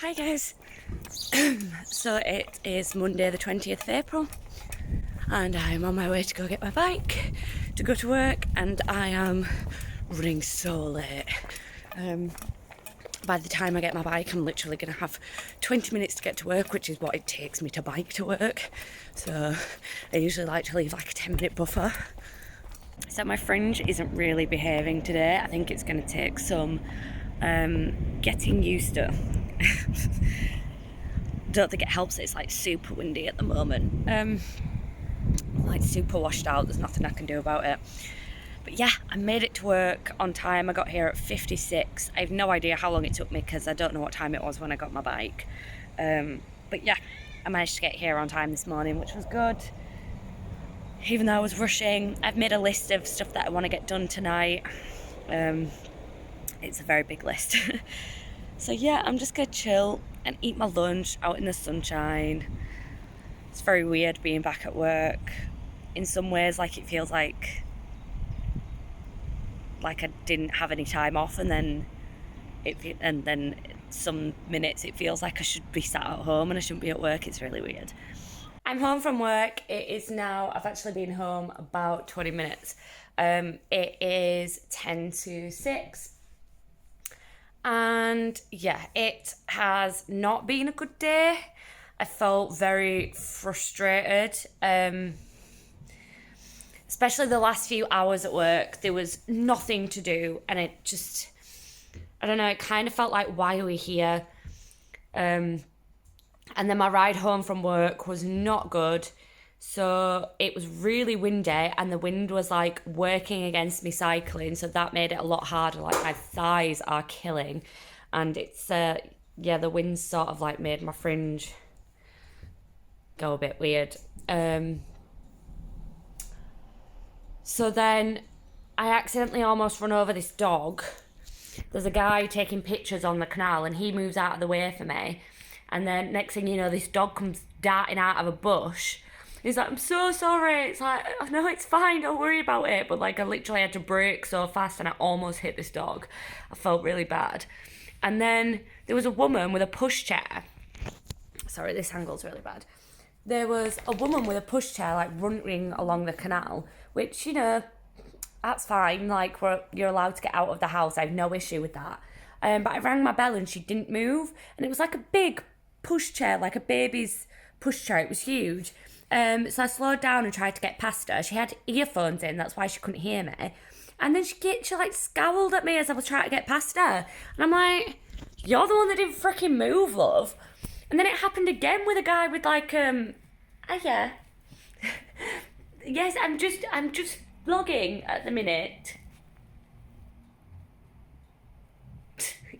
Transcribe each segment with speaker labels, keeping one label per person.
Speaker 1: Hi guys. So it is Monday the 20th of April and I'm on my way to go get my bike to go to work, and I am running so late. By the time I get my bike, I'm literally going to have 20 minutes to get to work, which is what it takes me to bike to work. So I usually like to leave like a 10-minute buffer. So my fringe isn't really behaving today. I think it's going to take some getting used to. Don't think it helps that it's like super windy at the moment. Like super washed out, there's nothing I can do about it. But yeah, I made it to work on time. I got here at 56. I have no idea how long it took me because I don't know what time it was when I got my bike. But yeah, I managed to get here on time this morning, which was good. Even though I was rushing, I've made a list of stuff that I want to get done tonight. It's a very big list. So yeah, I'm just gonna chill and eat my lunch out in the sunshine. It's very weird being back at work. In some ways, like it feels like I didn't have any time off, and then some minutes it feels like I should be sat at home and I shouldn't be at work. It's really weird. I'm home from work. It is now, I've actually been home about 20 minutes. It is 10 to 6. And yeah, it has not been a good day. I felt very frustrated. Especially the last few hours at work, there was nothing to do, and it just, I don't know, it kind of felt like, why are we here? And then my ride home from work was not good. So it was really windy, and the wind was like working against me cycling. So that made it a lot harder. Like my thighs are killing, and it's, the wind sort of like made my fringe go a bit weird. So then I accidentally almost run over this dog. There's a guy taking pictures on the canal, and he moves out of the way for me. And then next thing you know, this dog comes darting out of a bush. He's like, I'm so sorry. It's like, no, it's fine. Don't worry about it. But like, I literally had to brake so fast and I almost hit this dog. I felt really bad. And then there was a woman with a pushchair. Sorry, this angle's really bad. There was a woman with a pushchair like running along the canal, which, you know, that's fine. Like, you're allowed to get out of the house. I have no issue with that. But I rang my bell and she didn't move. And it was like a big pushchair, like a baby's pushchair. It was huge. So I slowed down and tried to get past her. She had earphones in, that's why she couldn't hear me. And then she like scowled at me as I was trying to get past her. And I'm like, you're the one that didn't freaking move, love. And then it happened again with a guy with like, yeah. Yes, I'm just vlogging at the minute.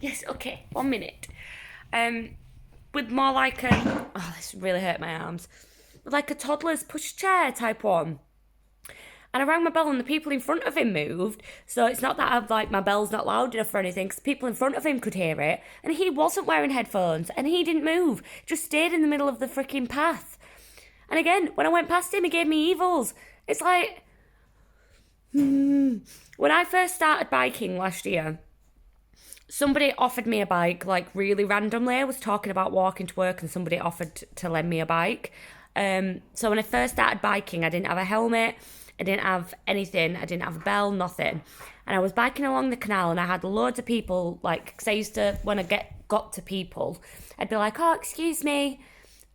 Speaker 1: Yes, okay, 1 minute. With more like this really hurt my arms. With like a toddler's pushchair type one. And I rang my bell and the people in front of him moved. So it's not that my bell's not loud enough or anything, because people in front of him could hear it. And he wasn't wearing headphones and he didn't move. Just stayed in the middle of the freaking path. And again, when I went past him, he gave me evils. It's like, when I first started biking last year, somebody offered me a bike, like really randomly. I was talking about walking to work and somebody offered to lend me a bike. So when I first started biking, I didn't have a helmet, I didn't have anything, I didn't have a bell, nothing. And I was biking along the canal and I had loads of people, like, because I used to, when I got to people, I'd be like, oh, excuse me.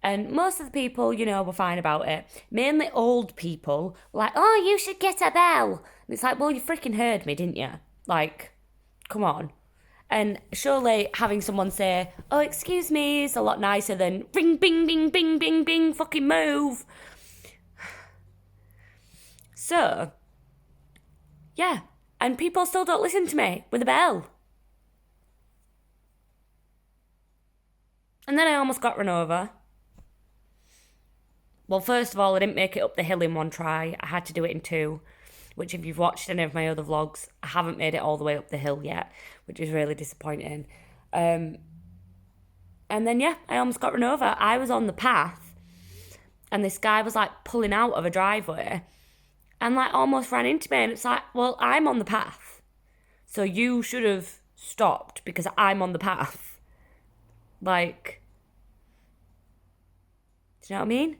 Speaker 1: And most of the people, you know, were fine about it. Mainly old people were like, oh, you should get a bell. And it's like, well, you freaking heard me, didn't you? Like, come on. And surely having someone say, oh, excuse me, is a lot nicer than ring, bing, bing, bing, bing, bing, fucking move. So, yeah. And people still don't listen to me with a bell. And then I almost got run over. Well, first of all, I didn't make it up the hill in one try. I had to do it in two, which if you've watched any of my other vlogs, I haven't made it all the way up the hill yet, which is really disappointing. And then, yeah, I almost got run over. I was on the path, and this guy was, like, pulling out of a driveway and, like, almost ran into me. And it's like, well, I'm on the path, so you should have stopped because I'm on the path. Like, do you know what I mean?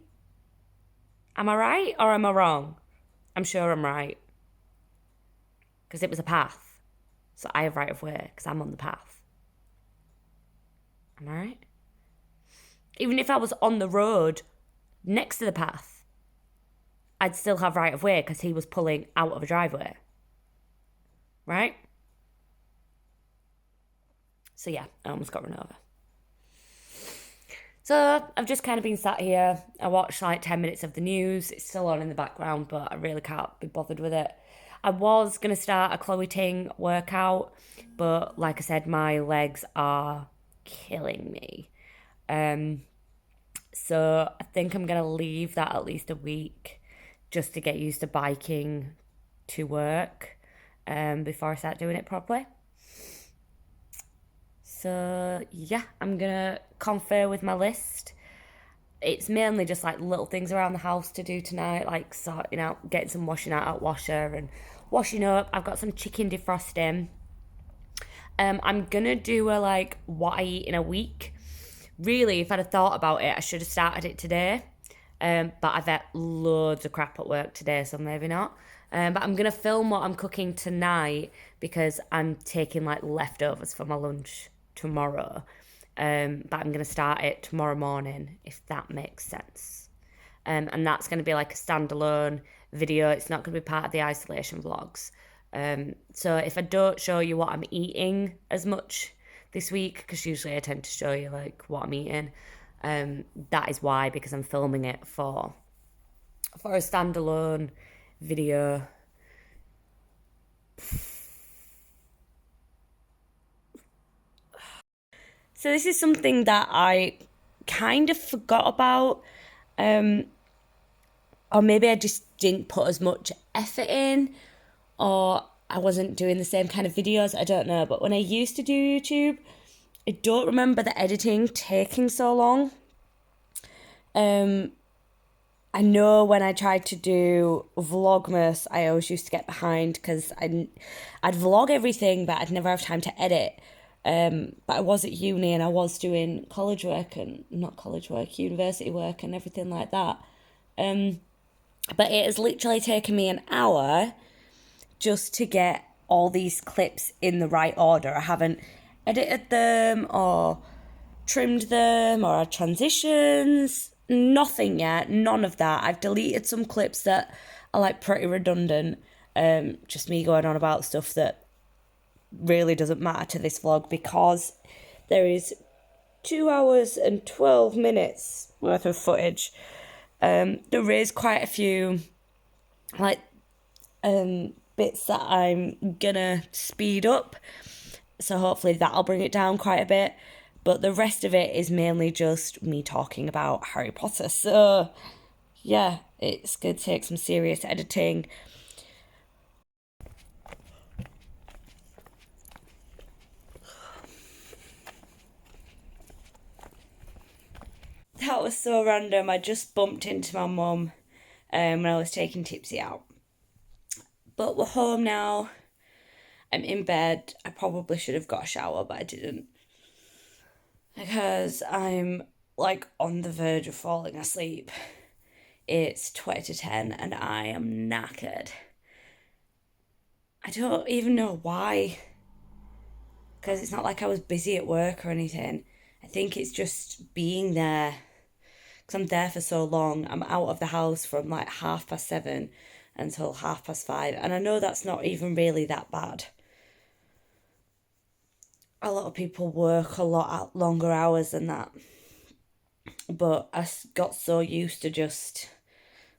Speaker 1: Am I right or am I wrong? I'm sure I'm right. Because it was a path. So I have right of way because I'm on the path. Am I right? Even if I was on the road next to the path, I'd still have right of way because he was pulling out of a driveway. Right? So yeah, I almost got run over. So I've just kind of been sat here. I watched like 10 minutes of the news. It's still on in the background, but I really can't be bothered with it. I was going to start a Chloe Ting workout, but like I said, my legs are killing me. So I think I'm going to leave that at least a week just to get used to biking to work before I start doing it properly. So yeah, I'm going to confer with my list. It's mainly just like little things around the house to do tonight, like sorting out, getting some washing out washer and washing up. I've got some chicken defrosting. I'm gonna do a like what I eat in a week. Really, if I'd have thought about it, I should have started it today. But I've had loads of crap at work today, so maybe not. But I'm gonna film what I'm cooking tonight because I'm taking like leftovers for my lunch tomorrow. But I'm gonna start it tomorrow morning, if that makes sense. And that's gonna be like a standalone video. It's not gonna be part of the isolation vlogs. So if I don't show you what I'm eating as much this week, because usually I tend to show you like what I'm eating, that is why, because I'm filming it for a standalone video. So this is something that I kind of forgot about, or maybe I just didn't put as much effort in, or I wasn't doing the same kind of videos. I don't know. But when I used to do YouTube, I don't remember the editing taking so long. I know when I tried to do Vlogmas, I always used to get behind because I'd vlog everything, but I'd never have time to edit. But I was at uni and I was doing college work and not college work, university work and everything like that. But it has literally taken me an hour just to get all these clips in the right order. I haven't edited them or trimmed them or had transitions. Nothing yet. None of that. I've deleted some clips that are like pretty redundant. Just me going on about stuff that really doesn't matter to this vlog because there is 2 hours and 12 minutes worth of footage. There is quite a few like bits that I'm gonna speed up, so hopefully that'll bring it down quite a bit, but the rest of it is mainly just me talking about Harry Potter. So yeah, it's gonna take some serious editing. That was so random. I just bumped into my mum when I was taking Tipsy out. But we're home now. I'm in bed. I probably should have got a shower, but I didn't. Because I'm like on the verge of falling asleep. It's 20 to 10 and I am knackered. I don't even know why. Because it's not like I was busy at work or anything. I think it's just being there. Because I'm there for so long. I'm out of the house from like 7:30 until 5:30. And I know that's not even really that bad. A lot of people work a lot longer hours than that. But I got so used to just,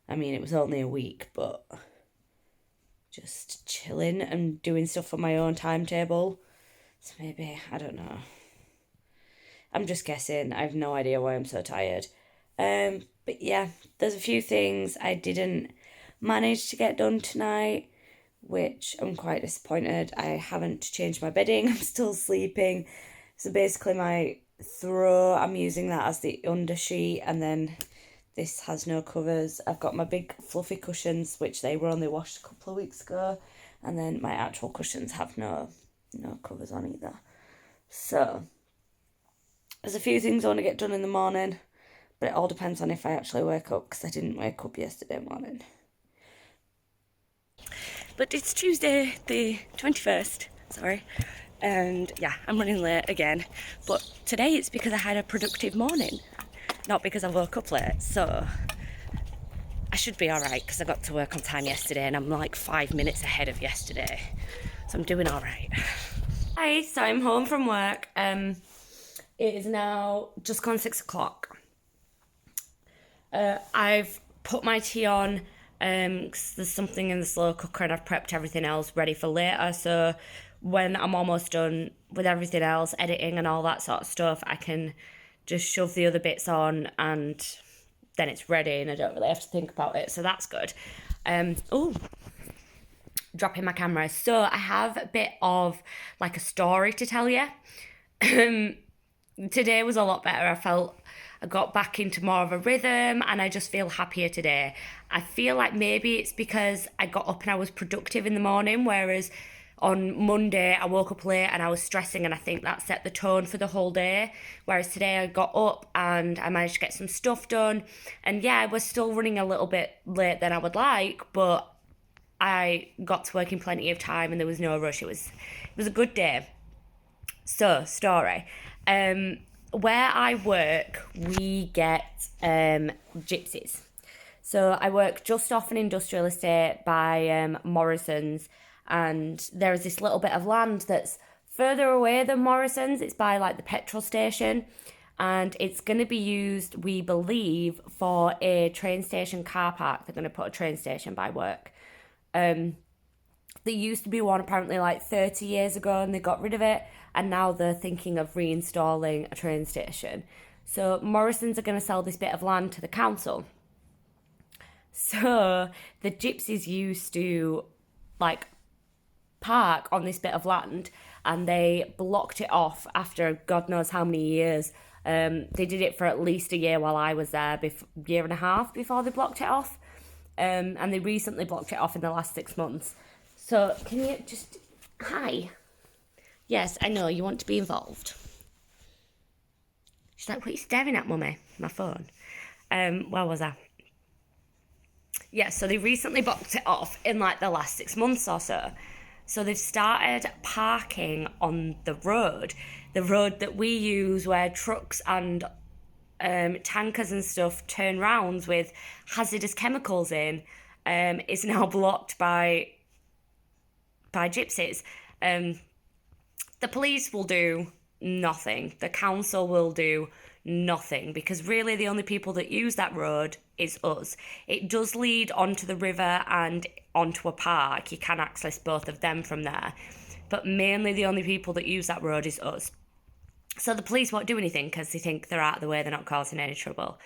Speaker 1: I mean, it was only a week, but just chilling and doing stuff on my own timetable. So maybe, I don't know. I'm just guessing. I have no idea why I'm so tired. But yeah, there's a few things I didn't manage to get done tonight, which I'm quite disappointed. I haven't changed my bedding. I'm still sleeping. So basically my throw, I'm using that as the undersheet, and then this has no covers. I've got my big fluffy cushions, which they were only washed a couple of weeks ago, and then my actual cushions have no covers on either. So There's a few things I want to get done in the morning, but it all depends on if I actually wake up, because I didn't wake up yesterday morning. But it's Tuesday the 21st, sorry. And yeah, I'm running late again. But today it's because I had a productive morning, not because I woke up late. So I should be alright, because I got to work on time yesterday and I'm like 5 minutes ahead of yesterday. So I'm doing alright. Hi, so I'm home from work. It is now just gone 6 o'clock. I've put my tea on, 'cause there's something in the slow cooker and I've prepped everything else ready for later. So when I'm almost done with everything else, editing and all that sort of stuff, I can just shove the other bits on and then it's ready and I don't really have to think about it. So that's good. Dropping my camera. So I have a bit of like a story to tell you. Today was a lot better. I felt I got back into more of a rhythm and I just feel happier today. I feel like maybe it's because I got up and I was productive in the morning, whereas on Monday I woke up late and I was stressing, and I think that set the tone for the whole day. Whereas today I got up and I managed to get some stuff done. And yeah, I was still running a little bit late than I would like, but I got to work in plenty of time and there was no rush. It was a good day. So, story. Where I work, we get gypsies. So I work just off an industrial estate by Morrison's, and there is this little bit of land that's further away than Morrison's. It's by like the petrol station, and it's going to be used, we believe, for a train station car park. They're going to put a train station by work. There used to be one apparently like 30 years ago and they got rid of it, and now they're thinking of reinstalling a train station. So Morrison's are going to sell this bit of land to the council. So the gypsies used to like park on this bit of land and they blocked it off after God knows how many years. They did it for at least a year while I was there, year and a half before they blocked it off. And they recently blocked it off in the last 6 months. So can you just... Hi. Yes, I know, you want to be involved. She's like, what are you staring at, mummy? My phone. Where was I? Yeah, so they recently blocked it off in like the last 6 months or so. So they've started parking on the road that we use where trucks and tankers and stuff turn rounds with hazardous chemicals in, is now blocked by gypsies. The police will do nothing. The council will do nothing, because really the only people that use that road is us. It does lead onto the river and onto a park. You can access both of them from there. But mainly the only people that use that road is us. So the police won't do anything because they think they're out of the way, they're not causing any trouble.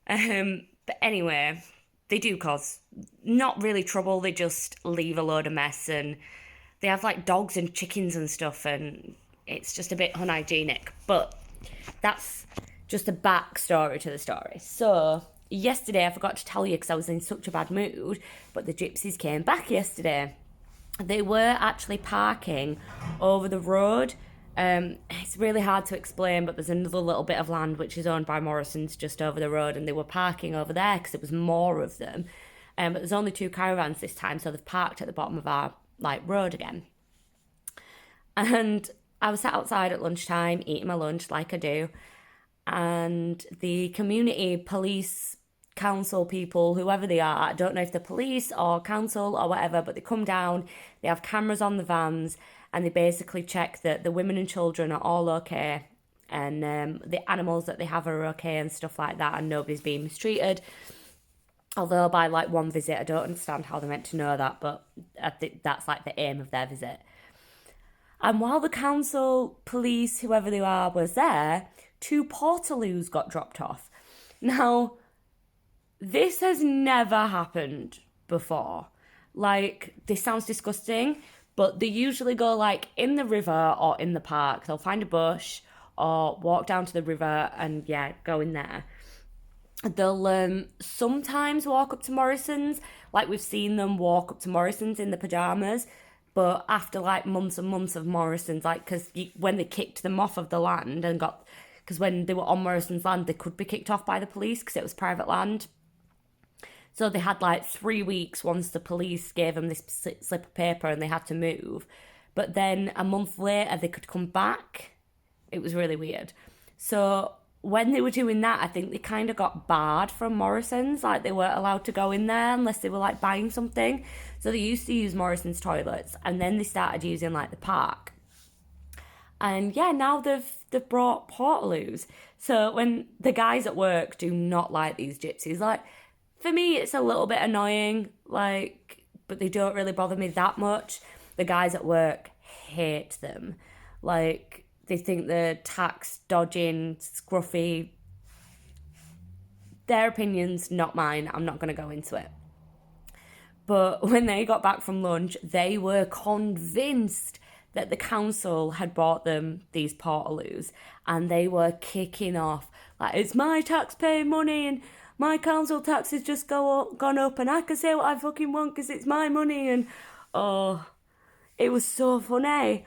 Speaker 1: But anyway, they do cause not really trouble, they just leave a load of mess, and they have like dogs and chickens and stuff, and it's just a bit unhygienic. But that's just a backstory to the story. So yesterday I forgot to tell you because I was in such a bad mood, but the gypsies came back yesterday. They were actually parking over the road. It's really hard to explain, but there's another little bit of land which is owned by Morrison's just over the road, and they were parking over there because it was more of them. But there's only 2 caravans this time, so they've parked at the bottom of our like road again. And I was sat outside at lunchtime eating my lunch like I do, and the community police council people, whoever they are, I don't know if they're police or council or whatever, but they come down, they have cameras on the vans, and they basically check that the women and children are all okay, and the animals that they have are okay and stuff like that, and nobody's being mistreated. Although by like one visit, I don't understand how they're meant to know that, but I think that's like the aim of their visit. And while the council, police, whoever they are, was there, 2 portaloos got dropped off. Now, this has never happened before. Like, this sounds disgusting, but they usually go like in the river or in the park. They'll find a bush or walk down to the river and yeah, go in there. They'll sometimes walk up to Morrison's, like we've seen them walk up to Morrison's in the pyjamas, but after like months and months of Morrison's, like, because when they kicked them off of the land and got because when they were on Morrison's land, they could be kicked off by the police because it was private land. So they had like 3 weeks once the police gave them this slip of paper and they had to move. But then a month later, they could come back. It was really weird. So when they were doing that, I think they kind of got barred from Morrison's. Like, they weren't allowed to go in there unless they were like buying something. So they used to use Morrison's toilets, and then they started using like the park. And yeah, now they've brought portaloos. So when the guys at work do not like these gypsies, like, for me, it's a little bit annoying, like, but they don't really bother me that much. The guys at work hate them. Like, they think they're tax dodging, scruffy. Their opinions, not mine. I'm not going to go into it. But when they got back from lunch, they were convinced that the council had bought them these portaloos, and they were kicking off. Like, it's my taxpayer money, and my council tax has just gone up, and I can say what I fucking want because it's my money. And oh, it was so funny.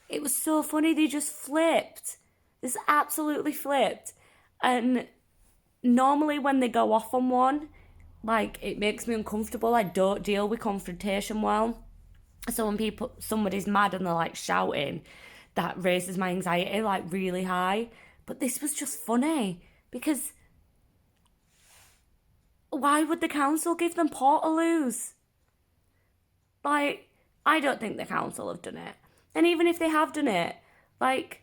Speaker 1: It was so funny. They just flipped. This absolutely flipped. And normally when they go off on one, like, it makes me uncomfortable. I don't deal with confrontation well. So when somebody's mad and they're like shouting, that raises my anxiety like really high. But this was just funny because why would the council give them portaloos? Like, I don't think the council have done it. And even if they have done it, like,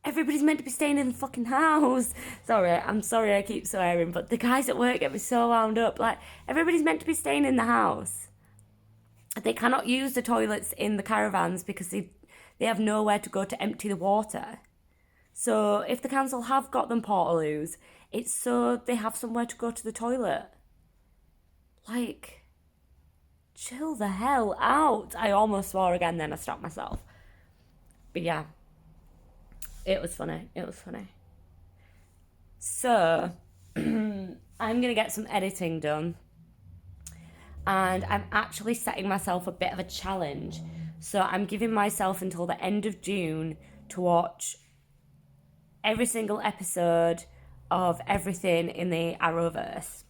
Speaker 1: everybody's meant to be staying in the fucking house. I'm sorry I keep swearing, but the guys at work get me so wound up. Like, everybody's meant to be staying in the house. They cannot use the toilets in the caravans because they have nowhere to go to empty the water. So if the council have got them portaloos, it's so they have somewhere to go to the toilet. Like, chill the hell out. I almost swore again, then I stopped myself. But yeah, it was funny. So, I'm going to get some editing done. And I'm actually setting myself a bit of a challenge. So I'm giving myself until the end of June to watch every single episode of everything in the Arrowverse.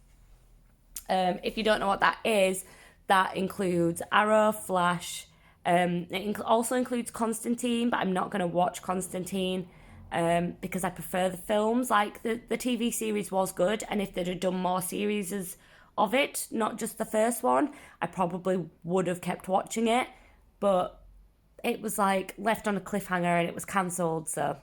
Speaker 1: If you don't know what that is, that includes Arrow, Flash. It also includes Constantine, but I'm not going to watch Constantine because I prefer the films. Like, the TV series was good, and if they'd have done more series of it, not just the first one, I probably would have kept watching it. But it was like left on a cliffhanger and it was cancelled. So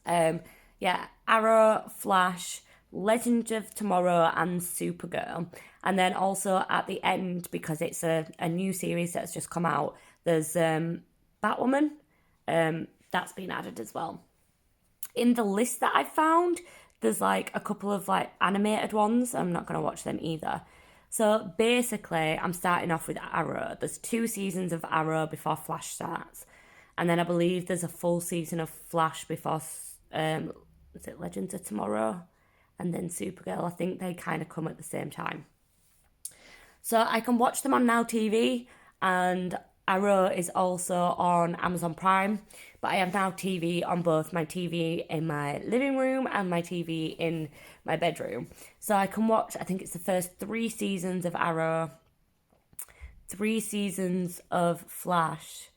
Speaker 1: yeah, Arrow, Flash, Legend of Tomorrow, and Supergirl. And then also at the end, because it's a new series that's just come out, there's Batwoman. That's been added as well. In the list that I found, there's like a couple of like animated ones. I'm not going to watch them either. So basically, I'm starting off with Arrow. There's 2 seasons of Arrow before Flash starts. And then I believe there's a full season of Flash before, is it Legends of Tomorrow? And then Supergirl. I think they kind of come at the same time. So I can watch them on Now TV, and Arrow is also on Amazon Prime. But I have Now TV on both my TV in my living room and my TV in my bedroom. So I can watch, I think it's the first 3 seasons of Arrow, 3 seasons of Flash,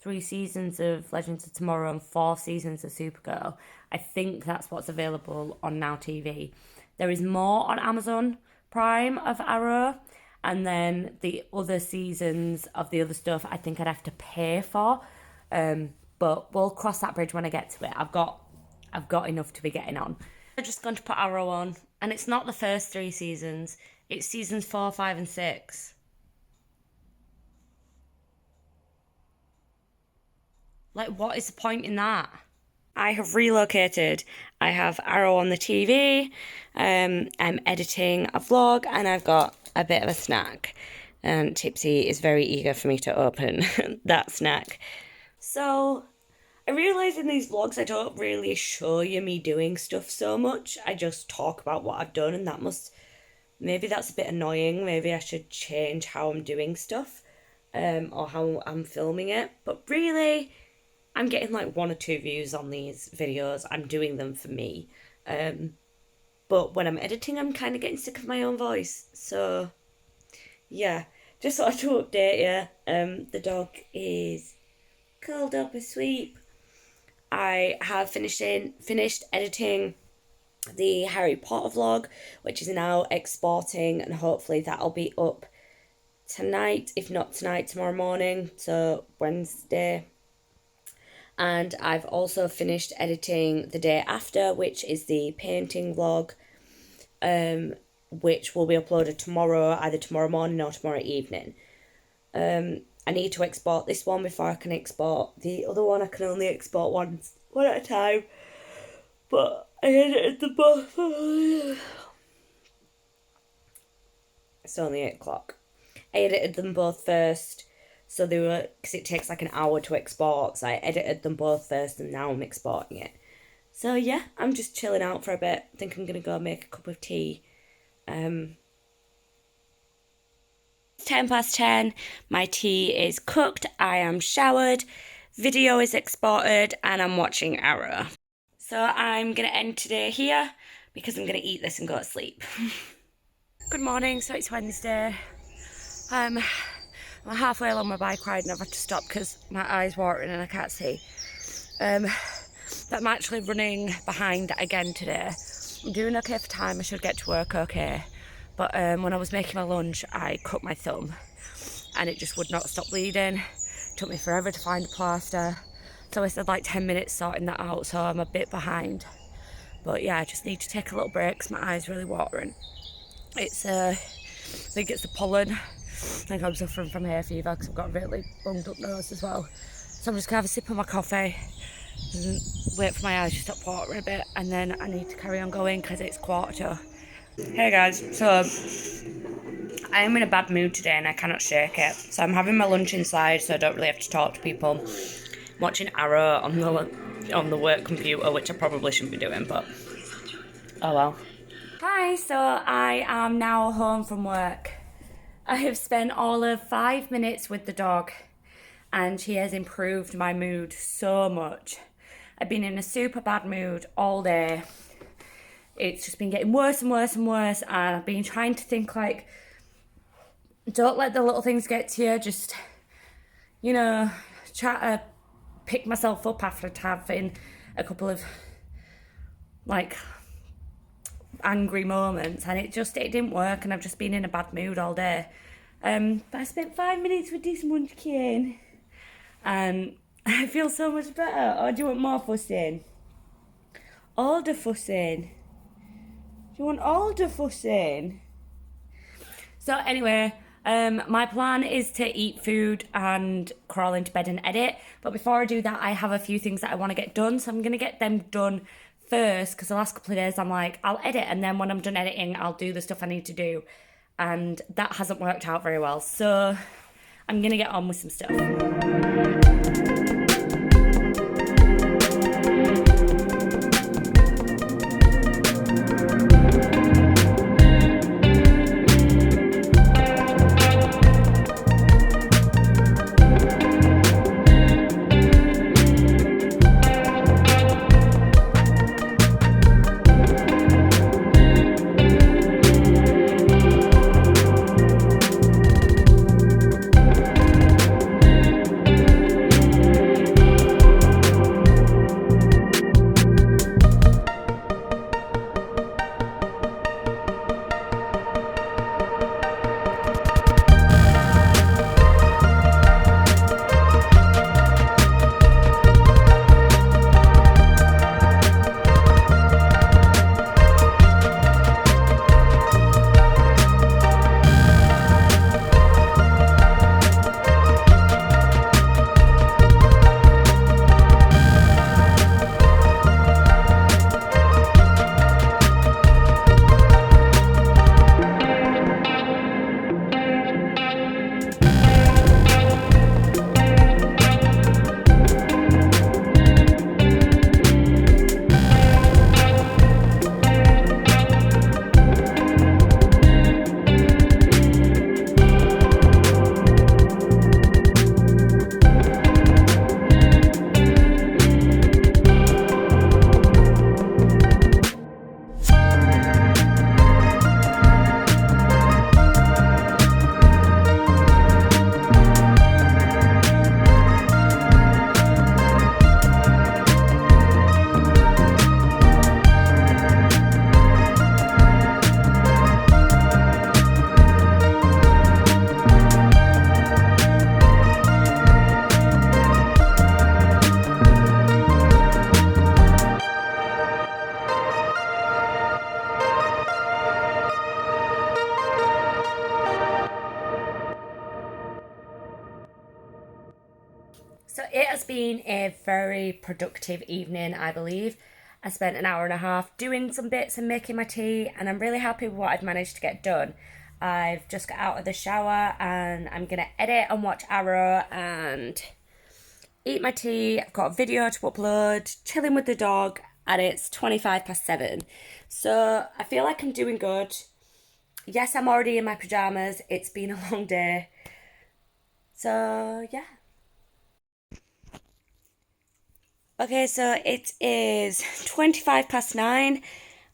Speaker 1: 3 seasons of Legends of Tomorrow, and 4 seasons of Supergirl. I think that's what's available on Now TV. There is more on Amazon Prime of Arrow, and then the other seasons of the other stuff I think I'd have to pay for. But we'll cross that bridge when I get to it. I've got enough to be getting on. I'm just going to put Arrow on, and it's not the first 3 seasons. It's seasons 4, 5, and 6. Like, what is the point in that? I have relocated. I have Arrow on the TV. I'm editing a vlog, and I've got a bit of a snack. And Tipsy is very eager for me to open that snack. So I realise in these vlogs I don't really show you me doing stuff so much. I just talk about what I've done, and maybe that's a bit annoying. Maybe I should change how I'm doing stuff, or how I'm filming it. But really, I'm getting like 1 or 2 views on these videos. I'm doing them for me. But when I'm editing, I'm kind of getting sick of my own voice. So, yeah, just thought to update you. The dog is curled up asleep. I have finished editing the Harry Potter vlog, which is now exporting, and hopefully that'll be up tonight, if not tonight, tomorrow morning, so Wednesday. And I've also finished editing the day after, which is the painting vlog, which will be uploaded tomorrow, either tomorrow morning or tomorrow evening. I need to export this one before I can export the other one. I can only export one at a time. But I edited them both. It's only 8 o'clock. I edited them both first. So they were, because it takes like an hour to export. So I edited them both first and now I'm exporting it. So yeah, I'm just chilling out for a bit. I think I'm going to go make a cup of tea. It's 10:10. My tea is cooked. I am showered. Video is exported and I'm watching Arrow. So I'm going to end today here because I'm going to eat this and go to sleep. Good morning, so it's Wednesday. I'm halfway along my bike ride and I've had to stop because my eye's watering and I can't see. But I'm actually running behind again today. I'm doing okay for time, I should get to work okay. But when I was making my lunch, I cut my thumb and it just would not stop bleeding. It took me forever to find a plaster. So I said like 10 minutes sorting that out, so I'm a bit behind. But yeah, I just need to take a little break because my eye's really watering. It's, I think it's the pollen. I think I'm suffering from hay fever because I've got a really bunged up nose as well. So I'm just going to have a sip of my coffee and wait for my eyes to stop watering a bit, and then I need to carry on going because it's 1:45. Hey guys, so I am in a bad mood today and I cannot shake it. So I'm having my lunch inside so I don't really have to talk to people. I'm watching Arrow on the work computer, which I probably shouldn't be doing, but oh well. Hi, so I am now home from work. I have spent all of 5 minutes with the dog and she has improved my mood so much. I've been in a super bad mood all day. It's just been getting worse and worse and worse, and I've been trying to think like, don't let the little things get to you, just, you know, try to pick myself up after having a couple of like angry moments, and it didn't work, and I've just been in a bad mood all day. But I spent 5 minutes with this munchkin and I feel so much better. Or do you want more fussing? All the fussing. Do you want all the fussing? So anyway, my plan is to eat food and crawl into bed and edit. But before I do that, I have a few things that I want to get done. So I'm going to get them done first, because the last couple of days I'm like, I'll edit, and then when I'm done editing, I'll do the stuff I need to do. And that hasn't worked out very well. So I'm going to get on with some stuff. been a very productive evening, I believe. I spent an hour and a half doing some bits and making my tea, and I'm really happy with what I've managed to get done. I've just got out of the shower and I'm gonna edit and watch Arrow and eat my tea. I've got a video to upload, chilling with the dog, and it's 25 past 7. So I feel like I'm doing good. Yes, I'm already in my pajamas. It's been a long day. So yeah. Okay, so it is 25 past 9,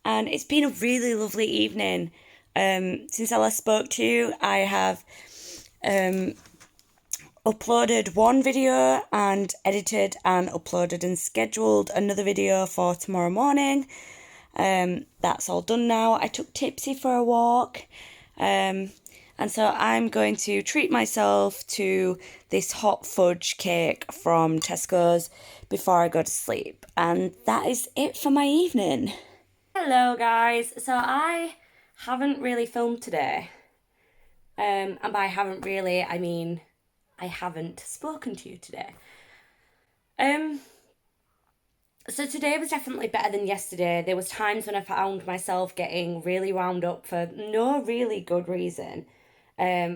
Speaker 1: and it's been a really lovely evening. Since I last spoke to you, I have um, uploaded one video and edited and uploaded and scheduled another video for tomorrow morning. That's all done now. I took Tipsy for a walk. And so I'm going to treat myself to this hot fudge cake from Tesco's before I go to sleep. And that is it for my evening. Hello, guys. So I haven't really filmed today. And by haven't really, I mean I haven't spoken to you today. Um, so today was definitely better than yesterday. There was times when I found myself getting really wound up for no really good reason,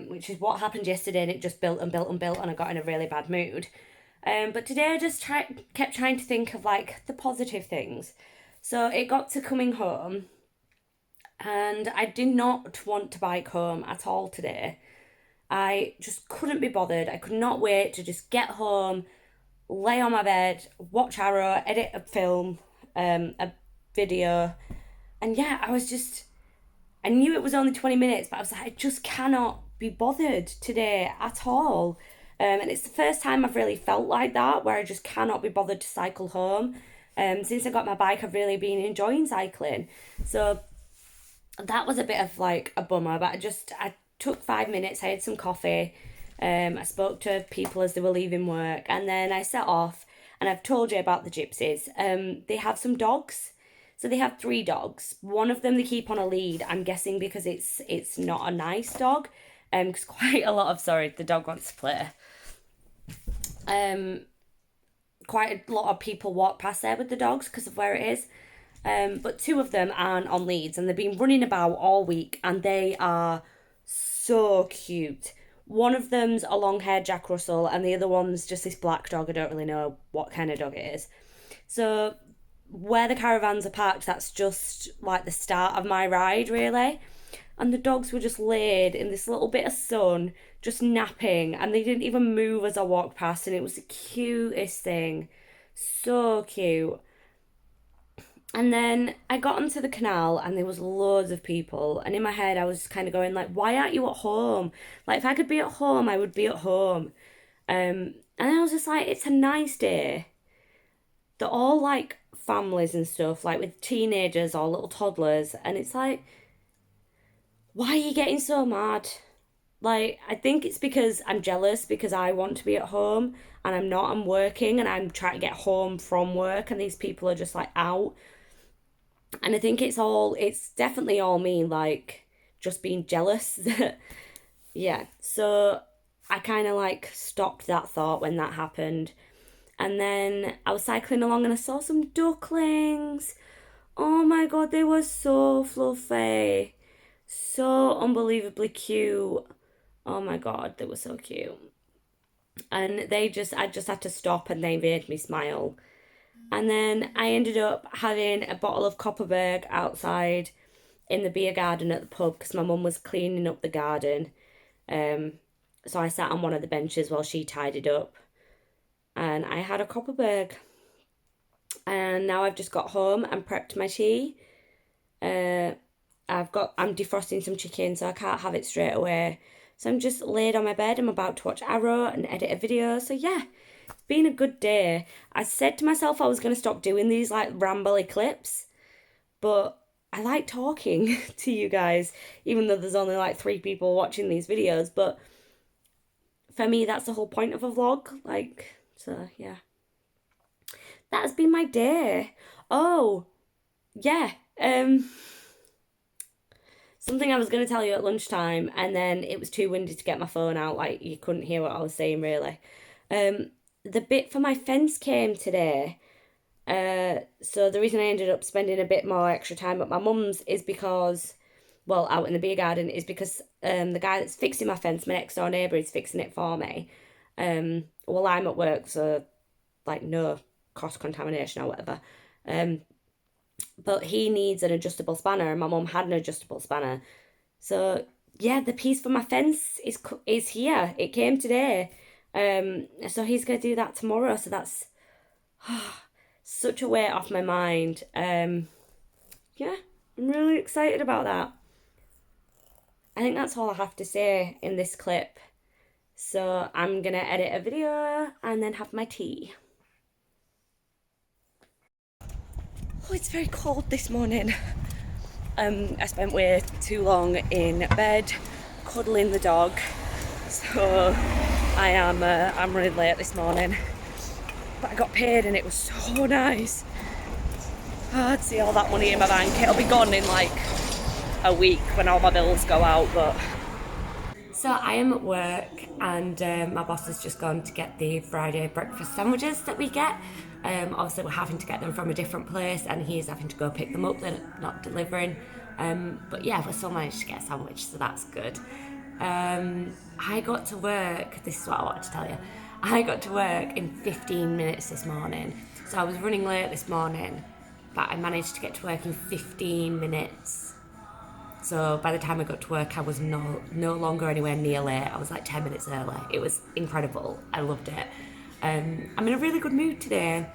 Speaker 1: which is what happened yesterday, and it just built and built and built, and I got in a really bad mood. But today I just kept trying to think of like the positive things. So it got to coming home, and I did not want to bike home at all today. I just couldn't be bothered. I could not wait to just get home, lay on my bed, watch Arrow, edit a film, a video. And yeah, I knew it was only 20 minutes, but I was like, I just cannot be bothered today at all. And it's the first time I've really felt like that, where I just cannot be bothered to cycle home. Since I got my bike, I've really been enjoying cycling. So that was a bit of like a bummer, but I took 5 minutes, I had some coffee, I spoke to people as they were leaving work, and then I set off. And I've told you about the gypsies. They have some dogs. So they have three dogs. One of them they keep on a lead. I'm guessing because it's not a nice dog. Because quite a lot of sorry, the dog wants to play. Um, Quite a lot of people walk past there with the dogs because of where it is. But two of them aren't on leads, and they've been running about all week, and they are so cute. One of them's a long-haired Jack Russell, and the other one's just this black dog. I don't really know what kind of dog it is. So where the caravans are parked, that's just like the start of my ride, really. And the dogs were just laid in this little bit of sun, just napping, and they didn't even move as I walked past, and it was the cutest thing. So cute. And then I got onto the canal and there was loads of people. And in my head, I was kind of going like, why aren't you at home? Like, if I could be at home, I would be at home. And I was just like, it's a nice day. They're all like families and stuff, like with teenagers or little toddlers. And it's like, why are you getting so mad? Like, I think it's because I'm jealous because I want to be at home and I'm not. I'm working and I'm trying to get home from work, and these people are just like out. And I think it's definitely all me, like just being jealous. Yeah. So I kind of like stopped that thought when that happened. And then I was cycling along and I saw some ducklings. Oh my god, they were so fluffy. So unbelievably cute. Oh my god, they were so cute. And I just had to stop and they made me smile. And then I ended up having a bottle of Copperberg outside in the beer garden at the pub because my mum was cleaning up the garden. Um, so I sat on one of the benches while she tidied up, and I had a Copperberg. And now I've just got home and prepped my tea. Uh, I'm defrosting some chicken, so I can't have it straight away. So I'm just laid on my bed. I'm about to watch Arrow and edit a video. So yeah, it's been a good day. I said to myself I was going to stop doing these like rambly clips, but I like talking to you guys, even though there's only like 3 people watching these videos. But for me, that's the whole point of a vlog. Like, so yeah, that has been my day. Oh, yeah. Something I was going to tell you at lunchtime, and then it was too windy to get my phone out. Like, you couldn't hear what I was saying, really. Um, the bit for my fence came today. So the reason I ended up spending a bit more extra time at my mum's is because, well, out in the beer garden, is because the guy that's fixing my fence, my next door neighbour, is fixing it for me. Well, I'm at work, so like no cross contamination or whatever. But he needs an adjustable spanner, and my mum had an adjustable spanner. So yeah, the piece for my fence is here. It came today. So he's gonna do that tomorrow. So that's such a weight off my mind. Yeah, I'm really excited about that. I think that's all I have to say in this clip. So I'm gonna edit a video and then have my tea. Oh, it's very cold this morning. I spent way too long in bed cuddling the dog, so I'm running late this morning. But I got paid and it was so nice. I'd see all that money in my bank. It'll be gone in like a week when all my bills go out. But so I am at work, and my boss has just gone to get the Friday breakfast sandwiches that we get. Obviously we're having to get them from a different place, and he's having to go pick them up. They're not delivering. But yeah, we still managed to get a sandwich, so that's good. I got to work, this is what I wanted to tell you. I got to work in 15 minutes this morning. So I was running late this morning, but I managed to get to work in 15 minutes. So by the time I got to work, I was no longer anywhere near late. I was like 10 minutes early. It was incredible. I loved it. I'm in a really good mood today.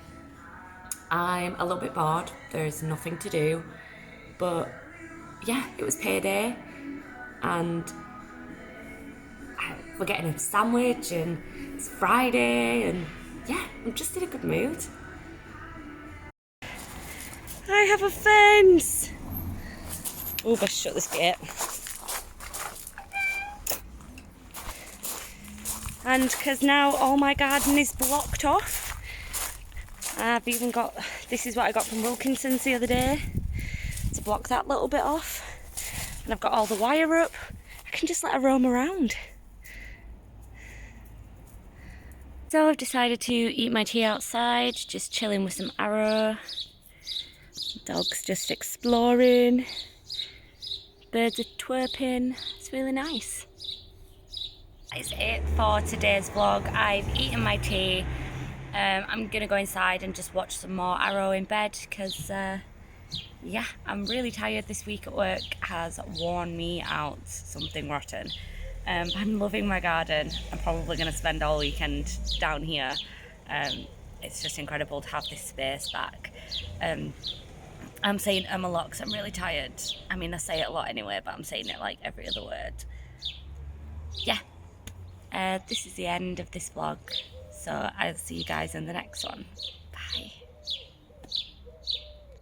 Speaker 1: I'm a little bit bored. There's nothing to do. But yeah, it was payday, and we're getting a sandwich, and it's Friday, and yeah, I'm just in a good mood. I have a fence. Oh, best shut this gate. And because now all my garden is blocked off, I've even got, this is what I got from Wilkinson's the other day, to block that little bit off. And I've got all the wire up. I can just let her roam around. So I've decided to eat my tea outside, just chilling with some Arrow. Dog's just exploring. Birds are twerping. It's really nice. It's it for today's vlog. I've eaten my tea. I'm gonna go inside and just watch some more Arrow in bed, because yeah, I'm really tired. This week at work has worn me out, something rotten. I'm loving my garden. I'm probably going to spend all weekend down here. It's just incredible to have this space back. I'm saying a lot because I'm really tired. I mean, I say it a lot anyway, but I'm saying it like every other word. Yeah, this is the end of this vlog. So I'll see you guys in the next one. Bye.